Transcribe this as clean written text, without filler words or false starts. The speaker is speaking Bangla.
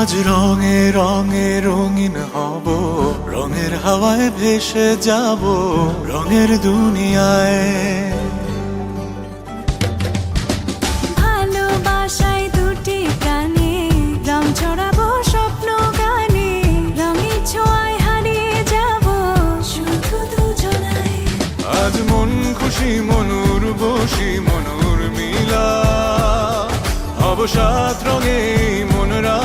আজ রঙে রঙে রঙিন হব, রঙের হাওয়ায় ভেসে যাব রঙের দুনিয়ায়। ভালোবাসায় দুটি প্রাণে রং ছড়াবো স্বপ্ন গানে, রঙের ছোঁয়ায় হারিয়ে যাব শুধু দুজনায়। আজ মন খুশি মনুর বসি মনুর মিলা, হব সাত রঙে মন রা